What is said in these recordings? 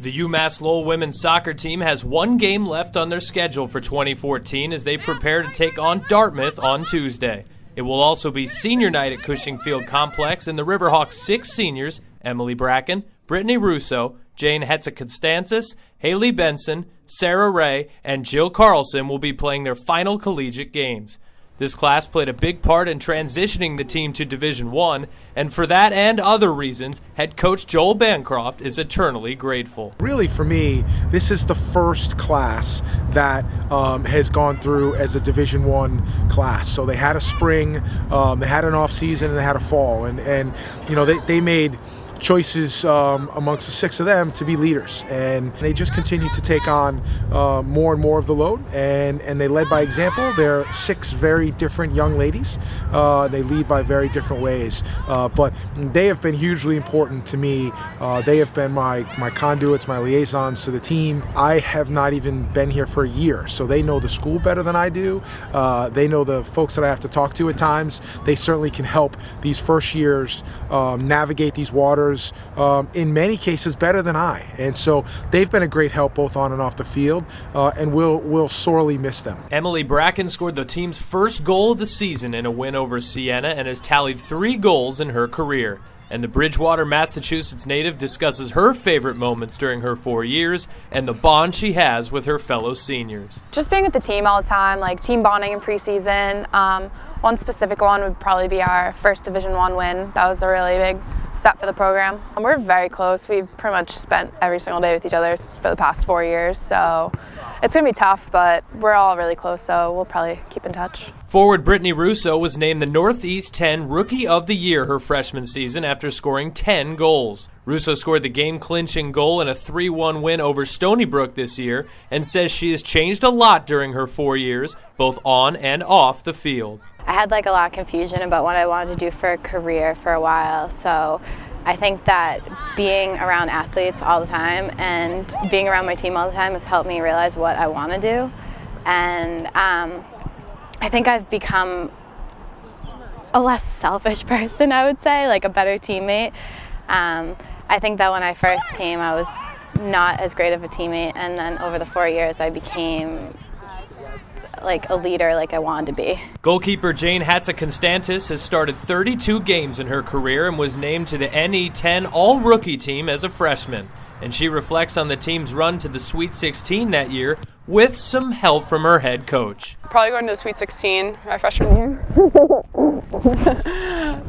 The UMass Lowell women's soccer team has one game left on their schedule for 2014 as they prepare to take on Dartmouth on Tuesday. It will also be senior night at Cushing Field Complex, and the Riverhawks' 6 seniors, Emily Bracken, Brittany Russo, Jane HATZIKONSTANTIS, Haley Benson, Sarah RAYE, and Jill CARLSON will be playing their final collegiate games. This class played a big part in transitioning the team to Division I, and for that and other reasons, head coach Joel Bancroft is eternally grateful. Really, for me, this is the first class that has gone through as a Division I class. So they had a spring, they had an off season, and they had a fall, and you know they made choices amongst the 6 of them to be leaders, and they just continue to take on more and more of the load, and they led by example. They're 6 very different young ladies. They lead by very different ways, but they have been hugely important to me. They have been my conduits, my liaisons to the team. I have not even been here for a year, so they know the school better than I do. They know the folks that I have to talk to at times. They certainly can help these first years navigate these waters in many cases better than I, and so they've been a great help both on and off the field, and we'll sorely miss them. Emily Bracken scored the team's first goal of the season in a win over Siena and has tallied 3 goals in her career. And the Bridgewater, Massachusetts native discusses her favorite moments during her 4 years and the bond she has with her fellow seniors. Just being with the team all the time, like team bonding in preseason. One specific one would probably be our first Division I win. That was a really big step for the program. And we're very close. We've pretty much spent every single day with each other for the past 4 years, so it's going to be tough, but we're all really close, so we'll probably keep in touch. Forward Brittany Russo was named the Northeast 10 Rookie of the Year her freshman season after scoring 10 goals. Russo scored the game-clinching goal in a 3-1 win over Stony Brook this year and says she has changed a lot during her 4 years, both on and off the field. I had a lot of confusion about what I wanted to do for a career for a while, so I think that being around athletes all the time and being around my team all the time has helped me realize what I want to do. And I think I've become a less selfish person, I would say, like a better teammate. I think that when I first came, I was not as great of a teammate, and then over the 4 years, I became like a leader like I wanted to be. Goalkeeper Jane HATZIKONSTANTIS has started 32 games in her career and was named to the NE10 All-Rookie team as a freshman. And she reflects on the team's run to the Sweet 16 that year with some help from her head coach. Probably going to the Sweet 16 my freshman year.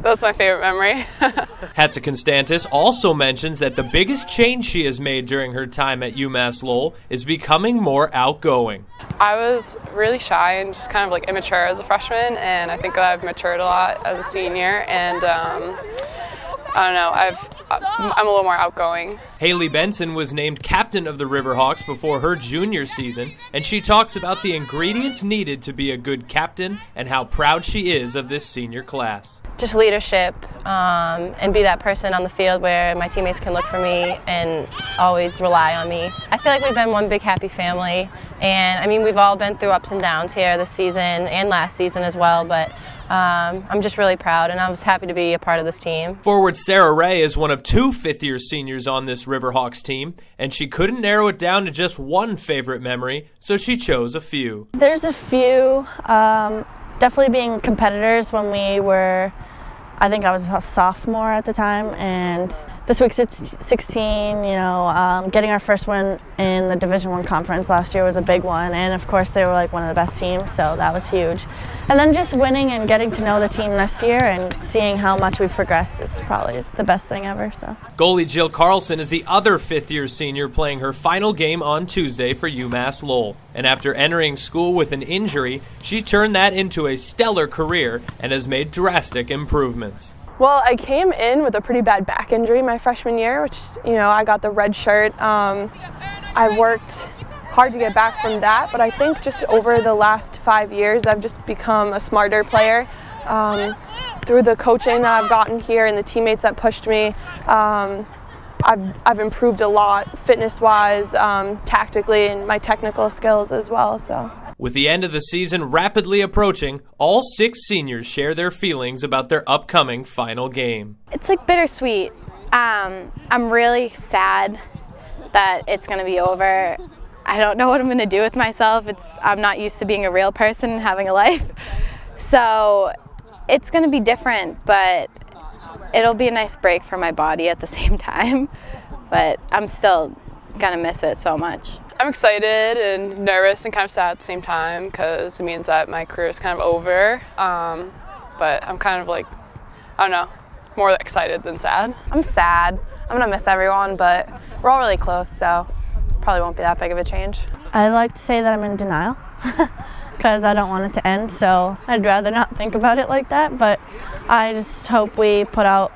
That's my favorite memory. HATZIKONSTANTIS also mentions that the biggest change she has made during her time at UMass Lowell is becoming more outgoing. I was really shy and just kind of immature as a freshman, and I think that I've matured a lot as a senior, and I don't know, I'm a little more outgoing. Haley Benson was named captain of the Riverhawks before her junior season, and she talks about the ingredients needed to be a good captain and how proud she is of this senior class. Just leadership, and be that person on the field where my teammates can look for me and always rely on me. I feel like we've been one big happy family, and I mean we've all been through ups and downs here this season and last season as well, but I'm just really proud, and I was happy to be a part of this team. Forward Sarah RAYE is one of 2 fifth-year seniors on this Riverhawks team, and she couldn't narrow it down to just one favorite memory, so she chose a few. There's a few. Definitely being competitors when we were, I think I was a sophomore at the time, and this week 16, getting our first win in the Division I conference last year was a big one, and of course they were one of the best teams, so that was huge. And then just winning and getting to know the team this year and seeing how much we've progressed is probably the best thing ever. So. Goalie Jill CARLSON is the other fifth-year senior playing her final game on Tuesday for UMass Lowell. And after entering school with an injury, she turned that into a stellar career and has made drastic improvements. Well, I came in with a pretty bad back injury my freshman year, which, I got the red shirt. I worked hard to get back from that, but I think just over the last 5 years, I've just become a smarter player. Through the coaching that I've gotten here and the teammates that pushed me, I've improved a lot, fitness-wise, tactically, and my technical skills as well. So. With the end of the season rapidly approaching, all 6 seniors share their feelings about their upcoming final game. It's bittersweet. I'm really sad that it's going to be over. I don't know what I'm going to do with myself. I'm not used to being a real person and having a life. So it's going to be different, but it'll be a nice break for my body at the same time. But I'm still going to miss it so much. I'm excited and nervous and kind of sad at the same time because it means that my career is kind of over. But I'm kind of like, I don't know, more excited than sad. I'm sad. I'm gonna miss everyone, but we're all really close, so probably won't be that big of a change. I like to say that I'm in denial because I don't want it to end, so I'd rather not think about it like that, but I just hope we put out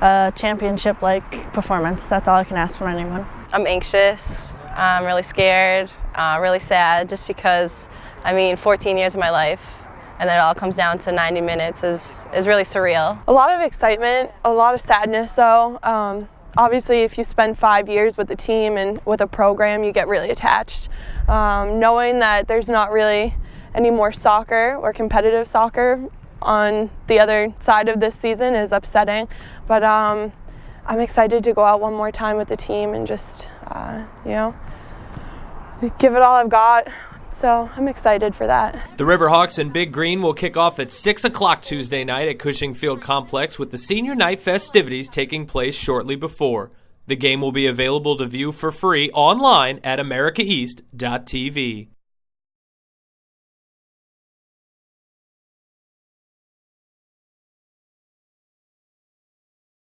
a championship-like performance. That's all I can ask from anyone. I'm anxious, I'm really scared, really sad, just because, 14 years of my life, and then it all comes down to 90 minutes is really surreal. A lot of excitement, a lot of sadness though. Obviously if you spend 5 years with the team and with a program, you get really attached. Knowing that there's not really any more soccer or competitive soccer on the other side of this season is upsetting. But I'm excited to go out one more time with the team and just, give it all I've got. So I'm excited for that. The Riverhawks in Big Green will kick off at 6 o'clock Tuesday night at Cushing Field Complex, with the senior night festivities taking place shortly before. The game will be available to view for free online at americaeast.tv.